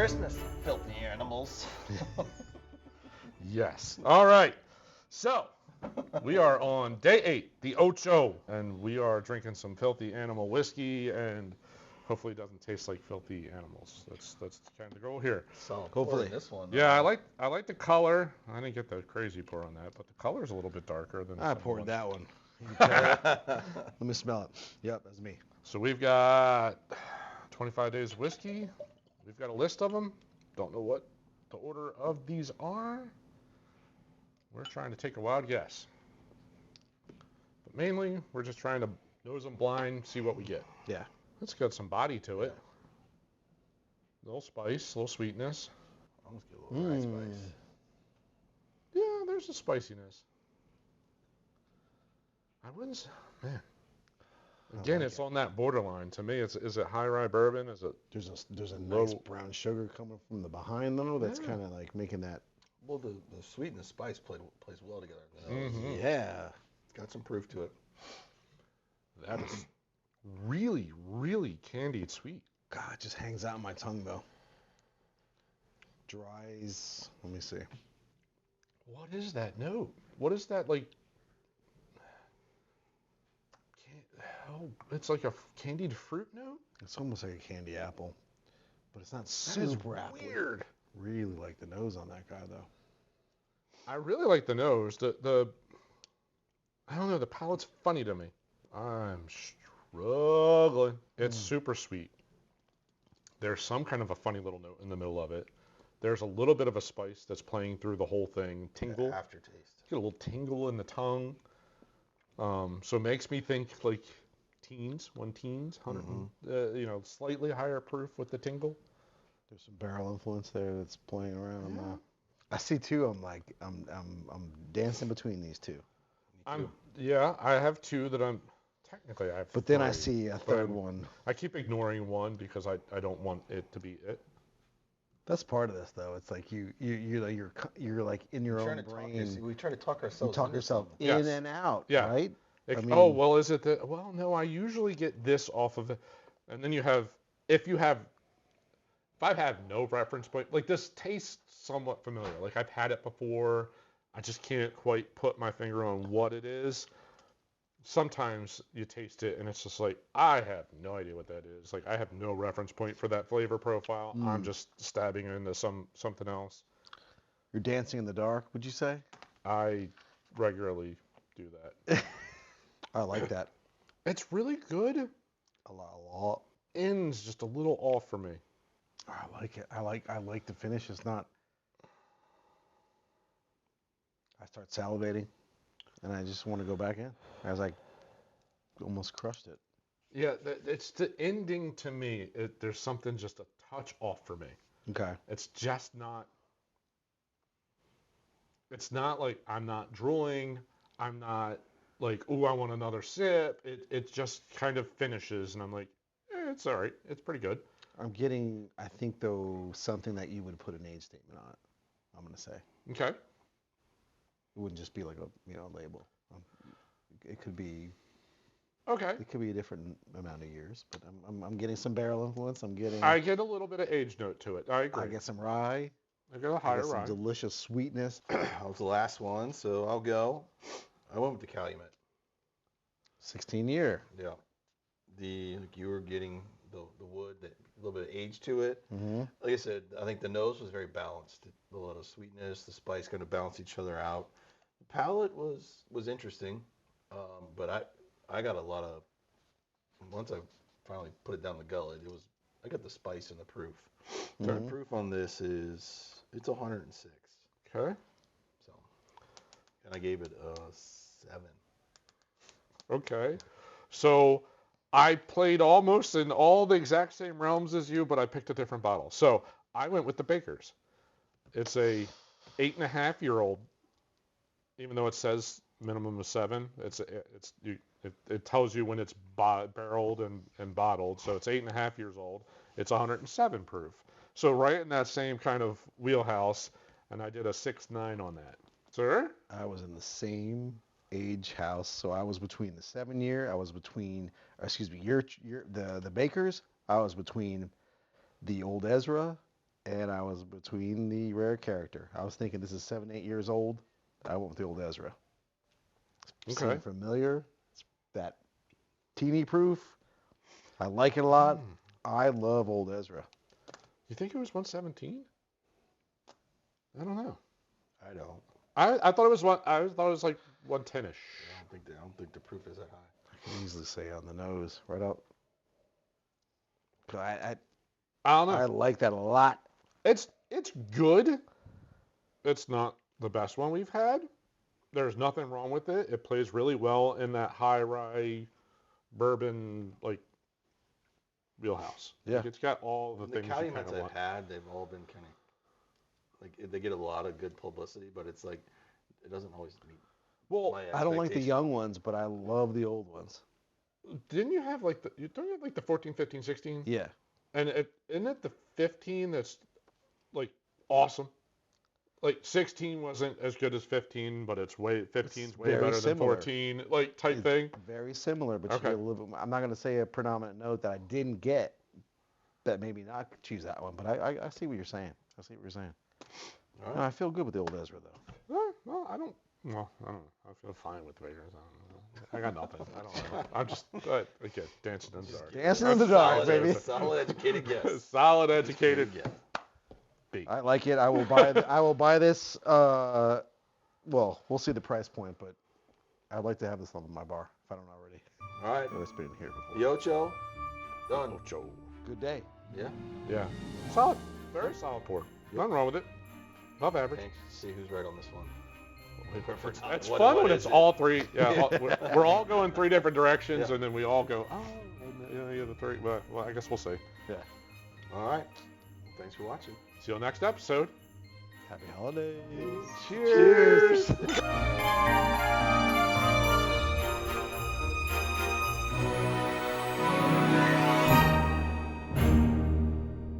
Christmas, filthy animals. Yes. All right. So we are on day 8, the Ocho, and we are drinking some filthy animal whiskey, and hopefully it doesn't taste like filthy animals. That's kind of the goal here. So Hopefully. this one. Yeah, I like the color. I didn't get the crazy pour on that, but the color's a little bit darker than I the poured one. that one. Let me smell it. Yep, that's me. So we've got 25 days of whiskey. We've got a list of them. Don't know what the order of these are. We're trying to take a wild guess. But mainly, we're just trying to nose them blind, see what we get. Yeah. It's got some body to it. A little spice, a little sweetness. Almost get a little rye spice. Yeah, there's a spiciness. I wouldn't, man. Again, like it's on that borderline. To me, is it high rye bourbon? Is it? There's a nice brown sugar coming from the behind though. That's kind of like making that. Well, the sweet and the spice plays well together. Yeah. It's got some proof to it. That is really, really candied sweet. God, it just hangs out in my tongue though. Dries. Let me see. What is that note? What is that like? Oh, it's like a candied fruit note? It's almost like a candy apple, but it's not That is super apple. weird. Really like the nose on that guy though. I really like the nose. The I don't know, the palate's funny to me. I'm struggling. It's super sweet. There's some kind of a funny little note in the middle of it. There's a little bit of a spice that's playing through the whole thing. Tingle. The aftertaste. Get a little tingle in the tongue. So it makes me think like teens, 100, slightly higher proof with the tingle. There's some barrel influence there that's playing around. I see two. I'm dancing between these two. I have two that I'm technically I have. But then I three, see a third one. I keep ignoring one because I don't want it to be it. That's part of this though. It's like you're like in your own brain. We try to talk ourselves. You talk yourself in Yes. and out, Yeah. right? Is it the? Well, no, I usually get this off of it, and then if I have no reference point, like this tastes somewhat familiar. Like I've had it before. I just can't quite put my finger on what it is. Sometimes you taste it and it's just like, I have no idea what that is. Like I have no reference point for that flavor profile. I'm just stabbing into something else. You're dancing in the dark, would you say? I regularly do that. I like that. It's really good. A lot. End's just a little off for me. I like it. I like the finish. It's not. I start salivating, and I just want to go back in. I was like, almost crushed it. Yeah, it's the ending to me. There's something just a touch off for me. Okay. It's just not. It's not like I'm not drooling. I'm not like, oh, I want another sip. It just kind of finishes, and I'm like, it's all right. It's pretty good. I'm getting, I think though, something that you would put an age statement on it. I'm gonna say. Okay. It wouldn't just be like a label. It could be. Okay. It could be a different amount of years, but I'm getting some barrel influence. I get a little bit of age note to it. I agree. I get some rye. I get a higher some rye. delicious sweetness. That was the last one, so I'll go. I went with the Calumet. 16-year. Yeah. You were getting the wood, a little bit of age to it. Mm-hmm. Like I said, I think the nose was very balanced. A lot of sweetness, the spice kind of balanced each other out. The palate was interesting, but I got a lot of. Once I finally put it down the gullet, I got the spice and the proof. So the proof on this it's 106. Okay. So, and I gave it a 7. Okay. So I played almost in all the exact same realms as you, but I picked a different bottle. So I went with the Baker's. It's a 8.5-year-old, even though it says minimum of 7. It tells you when it's barreled and bottled. So it's 8.5 years old. It's 107 proof. So right in that same kind of wheelhouse, and I did a 6.9 on that. Sir? I was in the same age house, so I was between the 7-year. I was between, the Bakers. I was between the Old Ezra and I was between the rare character. I was thinking this is 7, 8 years old. I went with the old Ezra. Okay. Seemed familiar. It's that teeny proof. I like it a lot. I love old Ezra. You think it was 117? I don't know. I don't. I thought it was I thought it was like 110ish. I don't think the proof is that high. I can easily say on the nose, right out. I I don't know. I like that a lot. It's good. It's not the best one we've had. There's nothing wrong with it. It plays really well in that high rye bourbon like wheelhouse. Yeah. Like, it's got all the The things you kind Calumets of I've want. had, they've all been kind of like they get a lot of good publicity, but it's like it doesn't always meet Well, my I don't like the expectations. young ones, but I love the old ones. didn't you have like don't you have like the 14, 15, 16? Yeah. And isn't it the 15 that's like awesome? Like 16 wasn't as good as 15, but it's 15's way very better similar. than 14, like type It's thing. very similar, but Okay. you get a little bit. I'm not going to say a predominant note that I didn't get. That maybe not choose that one, but I see what you're saying. I see what you're saying. All No, right. I feel good with the old Ezra though. Well, I don't. Well, I don't know. I feel fine with the Vegas. I got nothing. I don't know. I'm just again dancing in the dark. Dancing in the dark, Solid, baby. solid educated guess. Solid educated. Guess. B. I like it. I will buy. I will buy this. Well, we'll see the price point, but I'd like to have this on my bar if I don't already. All right. I've been in here before. The Ocho, done. Ocho. Good day. Yeah. Yeah. Solid. Very solid pour. Nothing wrong with it. Above average. Thanks. See who's right on this one. It's What- fun what when is it's it? all three. Yeah, we're all going three different directions, Yeah. and then we all go, oh, yeah, the three. Well, I guess we'll see. Yeah. All right. Thanks for watching. See you next episode. Happy holidays. Cheers.